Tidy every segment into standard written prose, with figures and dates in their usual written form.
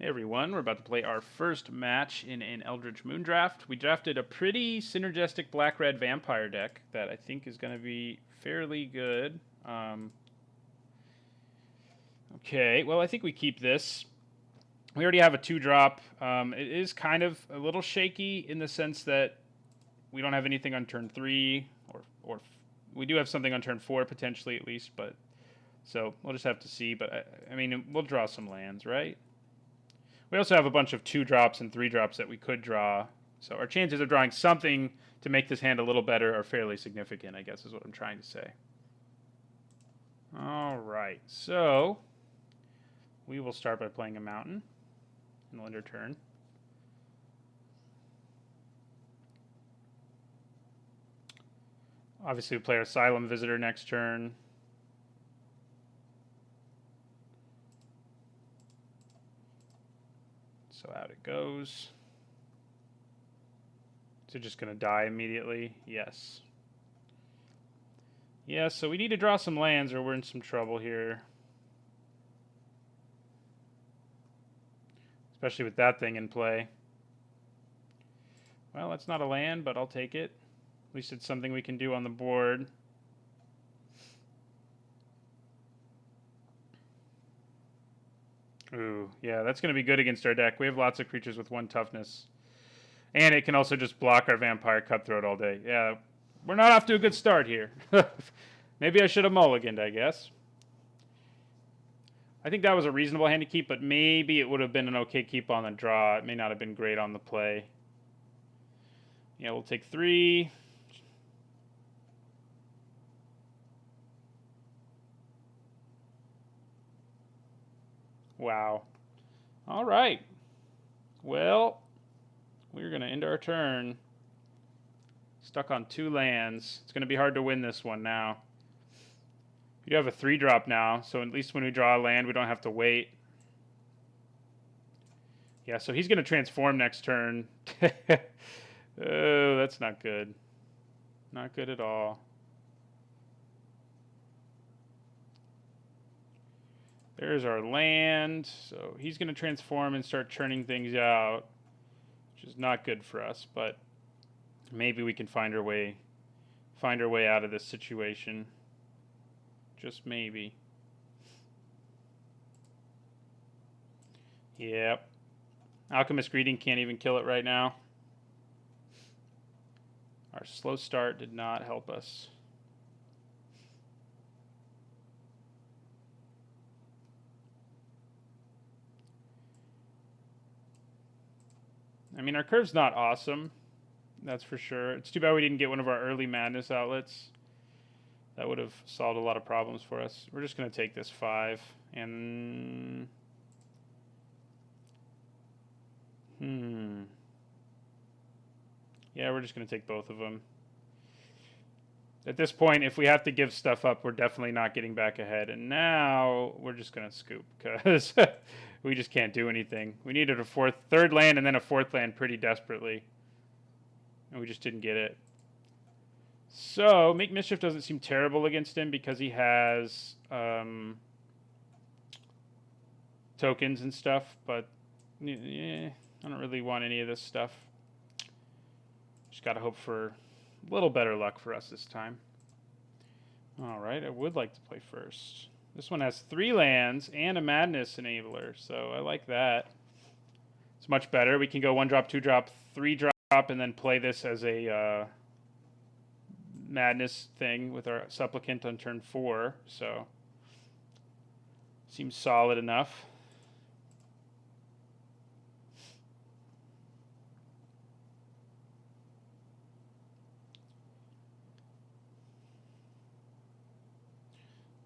Hey everyone, we're about to play our first match in an Eldritch Moon draft. We drafted a pretty synergistic black-red vampire deck that I think is going to be fairly good. Okay, well I think we keep this. We already have a 2-drop. It is kind of a little shaky in the sense that we don't have anything on turn 3, or we do have something on turn 4 potentially at least, but so we'll just have to see. But I mean, we'll draw some lands, right? We also have a bunch of 2-drops and 3-drops that we could draw. So our chances of drawing something to make this hand a little better are fairly significant, I guess is what I'm trying to say. All right, so we will start by playing a mountain and we'll end our turn. Obviously, we play our Asylum Visitor next turn. So out it goes. Is it just going to die immediately? Yes. Yeah, so we need to draw some lands or we're in some trouble here. Especially with that thing in play. Well, that's not a land, but I'll take it. At least it's something we can do on the board. Ooh, yeah, that's going to be good against our deck. We have lots of creatures with 1 toughness. And it can also just block our Vampire Cutthroat all day. Yeah, we're not off to a good start here. Maybe I should have mulliganed, I guess. I think that was a reasonable hand to keep, but maybe it would have been an okay keep on the draw. It may not have been great on the play. Yeah, we'll take 3. Wow. All right. Well, we're going to end our turn. Stuck on 2 lands. It's going to be hard to win this one now. You have a 3-drop now, so at least when we draw a land, we don't have to wait. Yeah, so he's going to transform next turn. Oh, that's not good. Not good at all. There's our land. So he's going to transform and start churning things out, which is not good for us, but maybe we can find our way out of this situation. Just maybe. Yep. Alchemist Greeting can't even kill it right now. Our slow start did not help us. I mean, our curve's not awesome. That's for sure. It's too bad we didn't get one of our early madness outlets. That would have solved a lot of problems for us. We're just going to take this 5 and... Yeah, we're just going to take both of them. At this point, if we have to give stuff up, we're definitely not getting back ahead. And now we're just going to scoop because we just can't do anything. We needed a 3rd land and then a 4th land pretty desperately. And we just didn't get it. So, Make Mischief doesn't seem terrible against him because he has tokens and stuff. But, yeah, I don't really want any of this stuff. Just got to hope for a little better luck for us this time. Alright, I would like to play first. This one has 3 lands and a Madness Enabler, so I like that. It's much better. We can go 1-drop, 2-drop, 3-drop, and then play this as a Madness thing with our Supplicant on turn 4, so seems solid enough.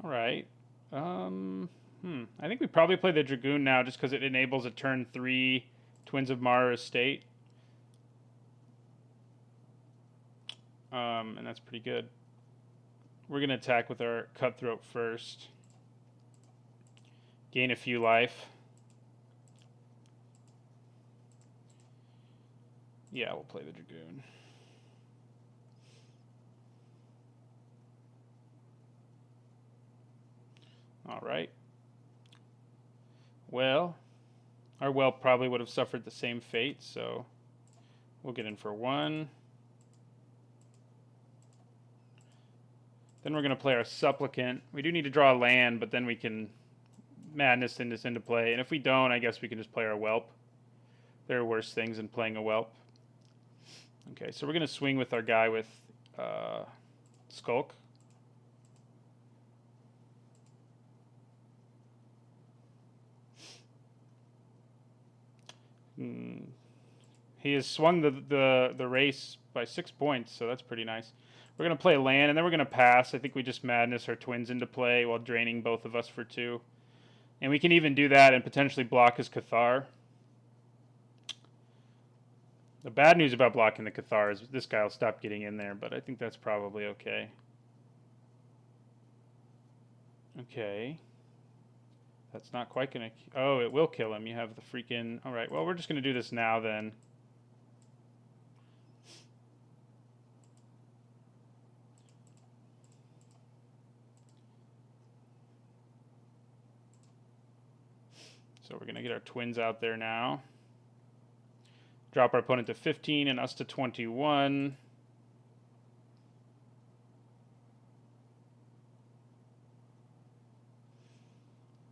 All right. I think we probably play the Dragoon now just because it enables a turn 3 Twins of Mara Estate. And that's pretty good. We're going to attack with our Cutthroat first. Gain a few life. Yeah, we'll play the Dragoon. All right. Well, Our whelp probably would have suffered the same fate, so we'll get in for 1. Then we're going to play our supplicant. We do need to draw a land, but then we can madness this into play. And if we don't, I guess we can just play our whelp. There are worse things than playing a whelp. Okay, so we're going to swing with our guy with Skulk. He has swung the race by 6 points, so that's pretty nice. We're going to play land, and then we're going to pass. I think we just madness our twins into play while draining both of us for 2. And we can even do that and potentially block his Cathar. The bad news about blocking the Cathar is this guy will stop getting in there, but I think that's probably okay. Okay. That's not quite going to... Oh, it will kill him. You have the freaking... All right, well, we're just going to do this now then. So we're going to get our twins out there now. Drop our opponent to 15 and us to 21.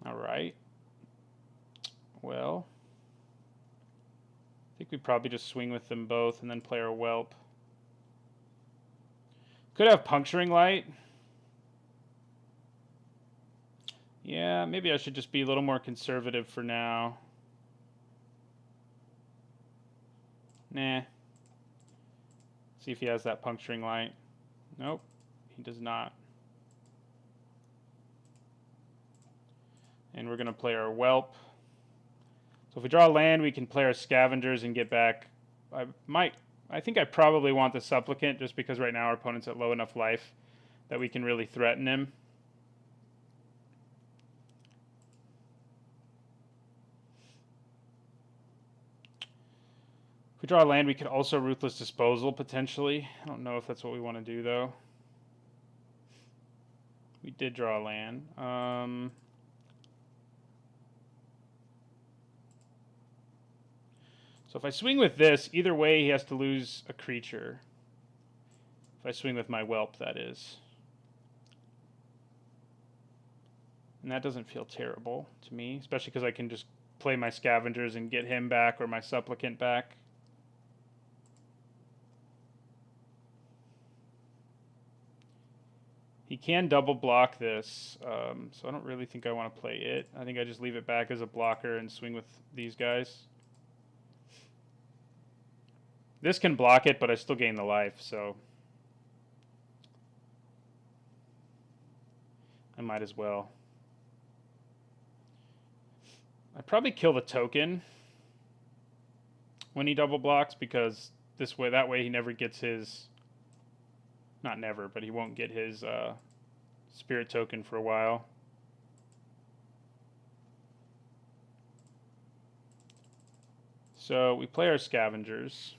All right. Well, I think we probably just swing with them both and then play our whelp. Could have puncturing light. Yeah, maybe I should just be a little more conservative for now. Nah. See if he has that puncturing light. Nope, he does not. And we're going to play our whelp. So if we draw land, we can play our scavengers and get back. I think I probably want the supplicant just because right now our opponent's at low enough life that we can really threaten him. If we draw land, we could also Ruthless Disposal, potentially. I don't know if that's what we want to do, though. We did draw land. So if I swing with this, either way he has to lose a creature. If I swing with my whelp, that is. And that doesn't feel terrible to me, especially because I can just play my scavengers and get him back or my supplicant back. He can double block this, so I don't really think I want to play it. I think I just leave it back as a blocker and swing with these guys. This can block it, but I still gain the life, so I might as well. I'd probably kill the token when he double blocks, because that way he never gets his... Not never, but he won't get his spirit token for a while. So we play our scavengers.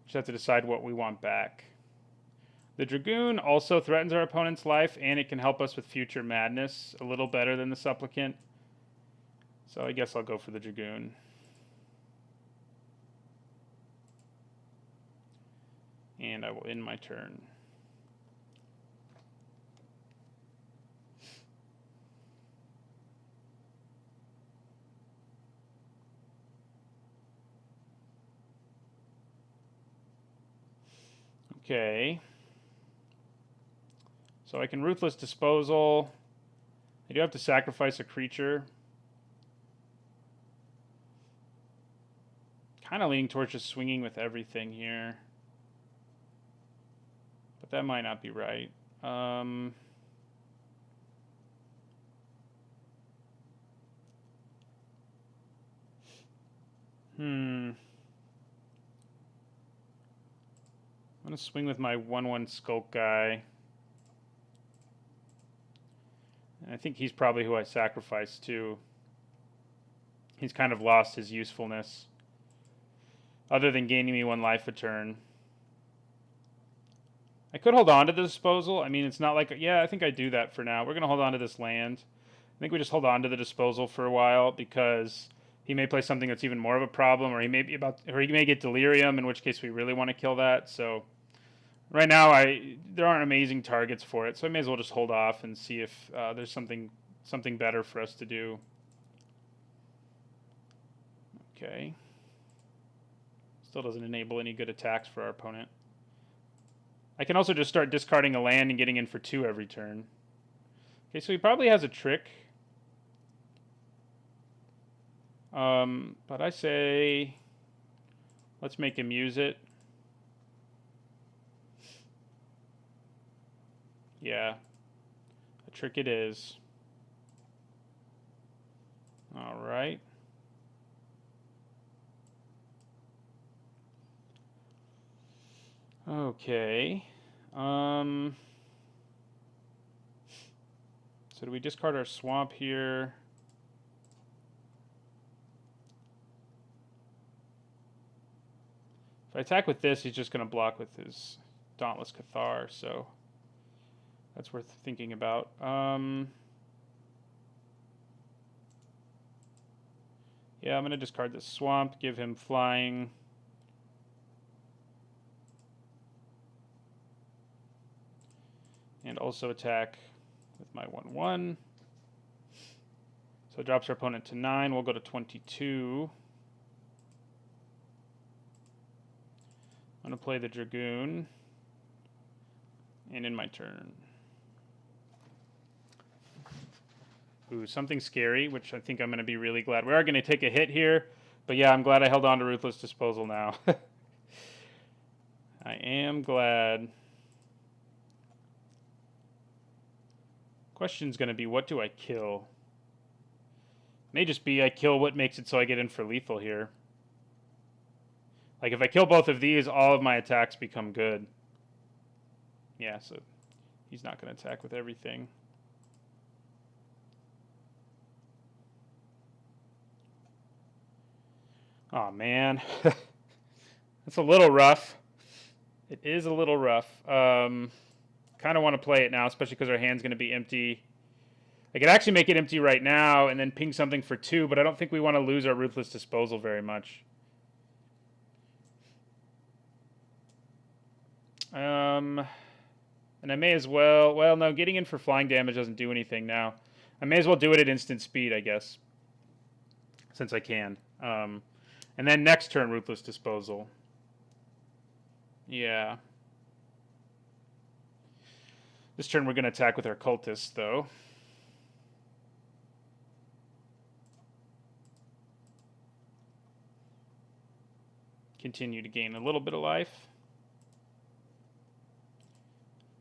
Just have to decide what we want back. The Dragoon also threatens our opponent's life, and it can help us with future madness a little better than the Supplicant. So I guess I'll go for the Dragoon. And I will end my turn. Okay. So I can Ruthless Disposal. I do have to sacrifice a creature. Kind of leaning towards just swinging with everything here. But that might not be right. I'm going to swing with my 1/1 Skulk guy. And I think he's probably who I sacrificed to. He's kind of lost his usefulness, other than gaining me 1 life a turn. I could hold on to the disposal. I mean, it's not like... Yeah, I think I do that for now. We're going to hold on to this land. I think we just hold on to the disposal for a while because he may play something that's even more of a problem, or he may get delirium, in which case we really want to kill that. So right now, there aren't amazing targets for it, so I may as well just hold off and see if there's something better for us to do. Okay. Still doesn't enable any good attacks for our opponent. I can also just start discarding a land and getting in for 2 every turn. Okay, so he probably has a trick. But I say, let's make him use it. Yeah, a trick it is. All right. Okay. So do we discard our swamp here? If I attack with this, he's just going to block with his Dauntless Cathar, so that's worth thinking about. Yeah, I'm going to discard this swamp, give him flying. And also attack with my 1/1. So it drops our opponent to 9. We'll go to 22. I'm going to play the Dragoon. And in my turn. Ooh, something scary, which I think I'm going to be really glad. We are going to take a hit here. But yeah, I'm glad I held on to Ruthless Disposal now. I am glad. Question's going to be, what do I kill? May just be I kill what makes it so I get in for lethal here. Like, if I kill both of these, all of my attacks become good. Yeah, so he's not going to attack with everything. Oh man. That's a little rough. It is a little rough. Kind of want to play it now, especially because our hand's going to be empty. I could actually make it empty right now and then ping something for 2, but I don't think we want to lose our Ruthless Disposal very much. And I may as well... Well, no, getting in for flying damage doesn't do anything now. I may as well do it at instant speed, I guess. Since I can. And then next turn, Ruthless Disposal. Yeah. This turn we're going to attack with our Cultist, though. Continue to gain a little bit of life.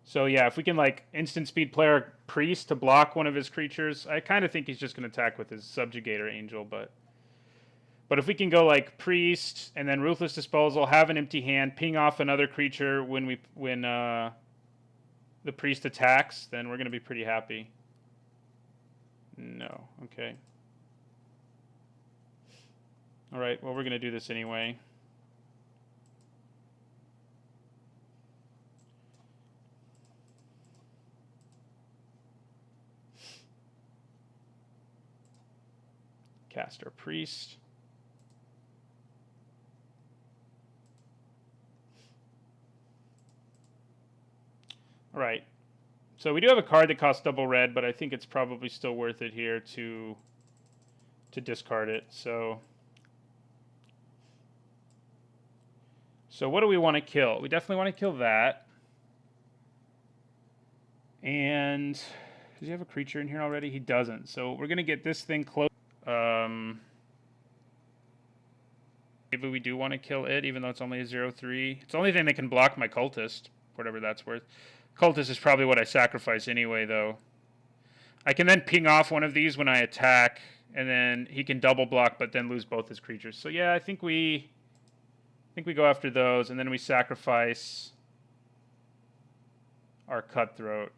So yeah, if we can like instant speed player Priest to block one of his creatures, I kind of think he's just going to attack with his Subjugator Angel, but if we can go like Priest and then Ruthless Disposal, have an empty hand, ping off another creature when the Priest attacks, then we're going to be pretty happy. No, okay. All right, well, we're going to do this anyway. Cast our Priest. All right. So we do have a card that costs double red, but I think it's probably still worth it here to discard it. So what do we want to kill? We definitely want to kill that. And does he have a creature in here already? He doesn't. So we're going to get this thing close. Maybe we do want to kill it, even though it's only a 0/3. It's the only thing that can block my Cultist, whatever that's worth. Cultist is probably what I sacrifice anyway, though. I can then ping off one of these when I attack, and then he can double block, but then lose both his creatures. So yeah, I think we go after those, and then we sacrifice our Cutthroat,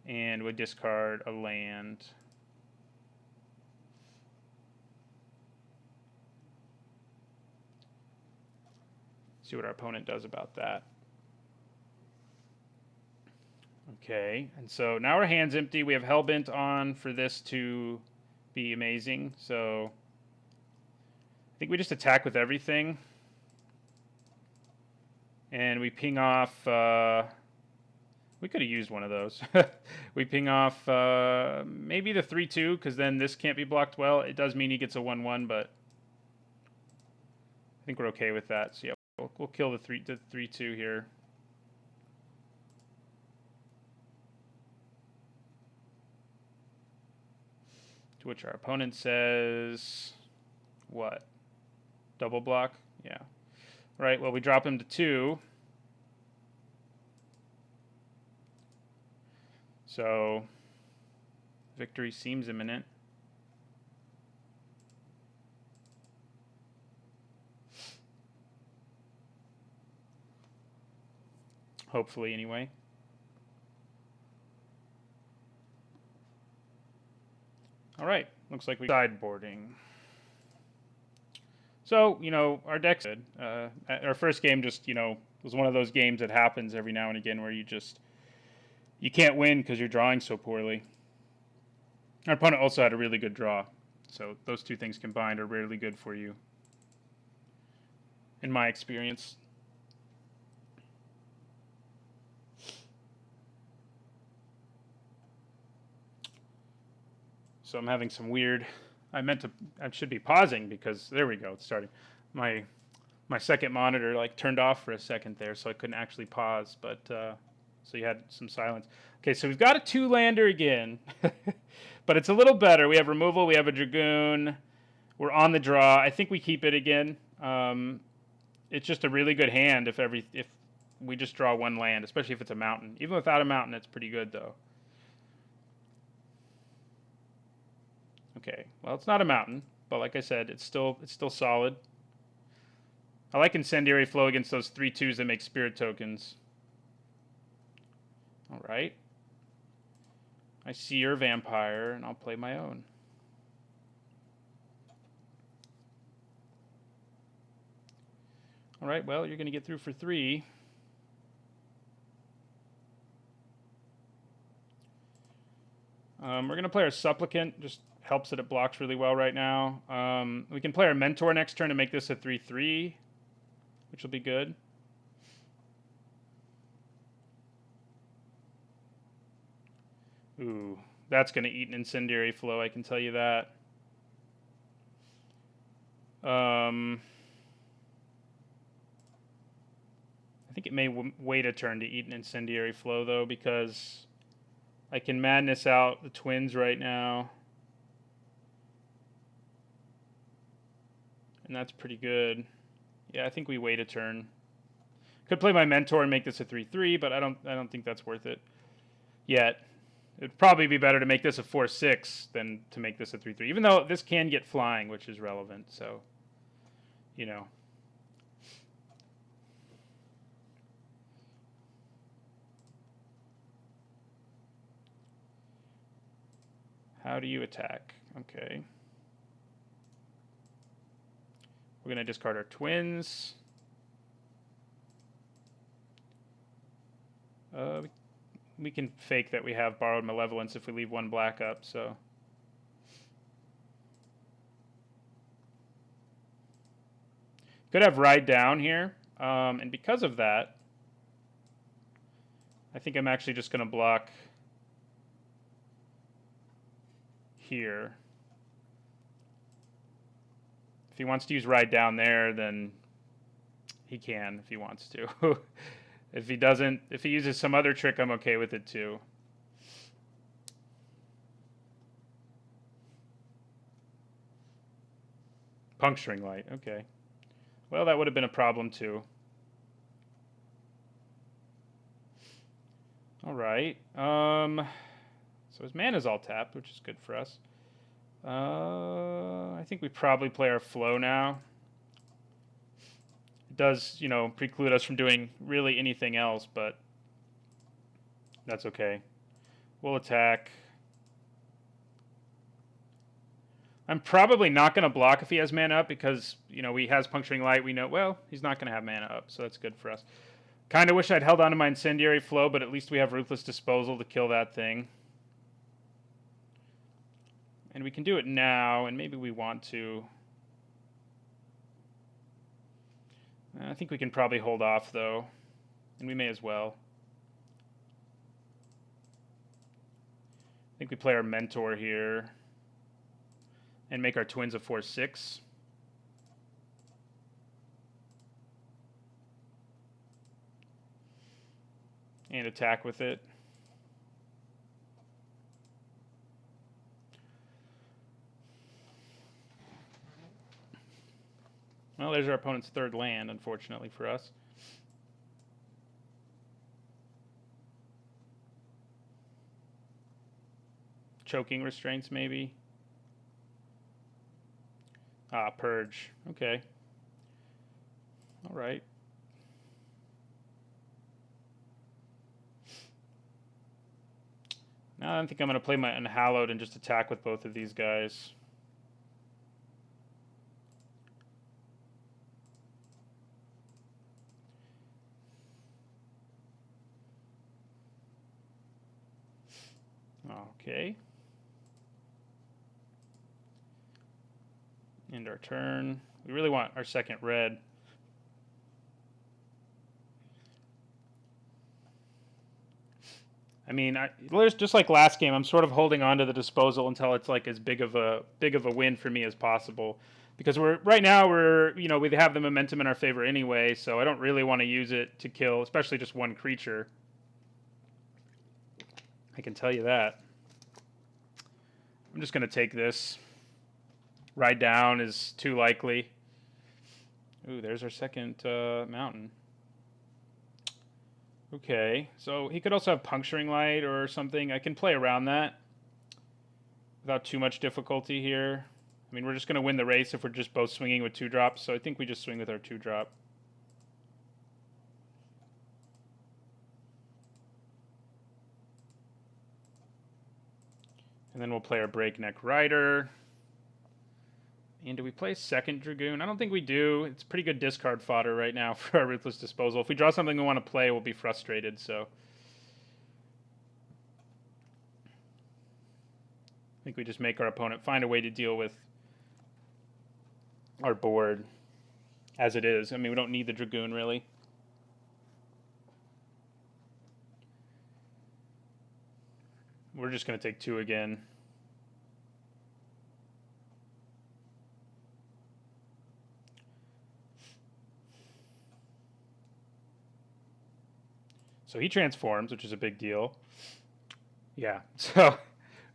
and we discard a land. See what our opponent does about that. Okay, and so now our hand's empty. We have Hellbent on for this to be amazing. So I think we just attack with everything. And we ping off... we could have used one of those. We ping off maybe the 3-2, because then this can't be blocked well. It does mean he gets a 1-1, but I think we're okay with that. So yeah, we'll kill the 3-2 here. To which our opponent says, what? Double block? Yeah. Right, well, we drop him to 2. So, victory seems imminent. Hopefully, anyway. All right, looks like we sideboarding. So, you know, our deck's good. Our first game just, you know, was one of those games that happens every now and again where you can't win because you're drawing so poorly. Our opponent also had a really good draw. So those two things combined are rarely good for you, in my experience. So I'm having some weird... I should be pausing because there we go, it's starting. My second monitor like turned off for a second there, so I couldn't actually pause, but so you had some silence. Okay, so we've got a 2-lander again, but it's a little better. We have removal, we have a Dragoon, we're on the draw. I think we keep it again. It's just a really good hand if we just draw one land, especially if it's a mountain. Even without a mountain, it's pretty good though. Okay, well, it's not a mountain, but like I said, it's still solid. I like Incendiary Flow against those 3-2s that make spirit tokens. All right. I see your vampire, and I'll play my own. All right, well, you're going to get through for 3. We're going to play our Supplicant, just helps that it blocks really well right now. We can play our Mentor next turn to make this a 3-3, which will be good. Ooh, that's going to eat an Incendiary Flow, I can tell you that. I think it may wait a turn to eat an Incendiary Flow, though, because I can Madness out the Twins right now. And that's pretty good. Yeah, I think we wait a turn. Could play my Mentor and make this a 3-3, but I don't think that's worth it yet. It'd probably be better to make this a 4-6 than to make this a 3-3, even though this can get flying, which is relevant. So, you know. How do you attack? Okay. We're going to discard our Twins. We can fake that we have Borrowed Malevolence if we leave one black up, so. Could have Ride Down here, and because of that, I think I'm actually just going to block here. If he wants to use Ride Down there, then he can if he wants to. If he doesn't, if he uses some other trick, I'm okay with it too. Puncturing Light, okay. Well, that would have been a problem too. All right. So his mana's all tapped, which is good for us. I think we probably play our Flow now. It does, you know, preclude us from doing really anything else, but that's okay. We'll attack. I'm probably not going to block if he has mana up because, you know, he has Puncturing Light. We know, well, he's not going to have mana up, so that's good for us. Kind of wish I'd held on to my Incendiary Flow, but at least we have Ruthless Disposal to kill that thing. And we can do it now, and maybe we want to. I think we can probably hold off, though. And we may as well. I think we play our Mentor here. And make our Twins a 4/6. And attack with it. Well, there's our opponent's third land, unfortunately for us. Choking Restraints, maybe. Ah, Purge. Okay. All right. Now I think I'm going to play my Unhallowed and just attack with both of these guys. Okay. End our turn. We really want our second red. I mean, just like last game, I'm sort of holding on to the disposal until it's like as big of a win for me as possible, because right now we have the momentum in our favor anyway, so I don't really want to use it to kill, especially just one creature. I can tell you that. I'm just going to take this. Ride down is too likely. Ooh, there's our second mountain. Okay, so he could also have Puncturing Light or something. I can play around that without too much difficulty here. I mean, we're just going to win the race if we're just both swinging with 2-drops, so I think we just swing with our 2-drop. And then we'll play our Breakneck Rider. And do we play second Dragoon? I don't think we do. It's pretty good discard fodder right now for our Ruthless Disposal. If we draw something we want to play, we'll be frustrated, so. I think we just make our opponent find a way to deal with our board as it is. I mean, we don't need the Dragoon, really. We're just going to take 2 again. So he transforms, which is a big deal. Yeah, so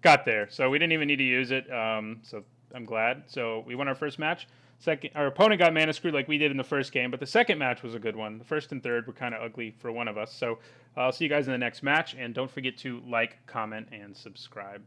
got there. So we didn't even need to use it, so I'm glad. So we won our first match. Our opponent got mana screwed like we did in the first game, but the second match was a good one. The first and third were kind of ugly for one of us. So I'll see you guys in the next match, and don't forget to like, comment, and subscribe.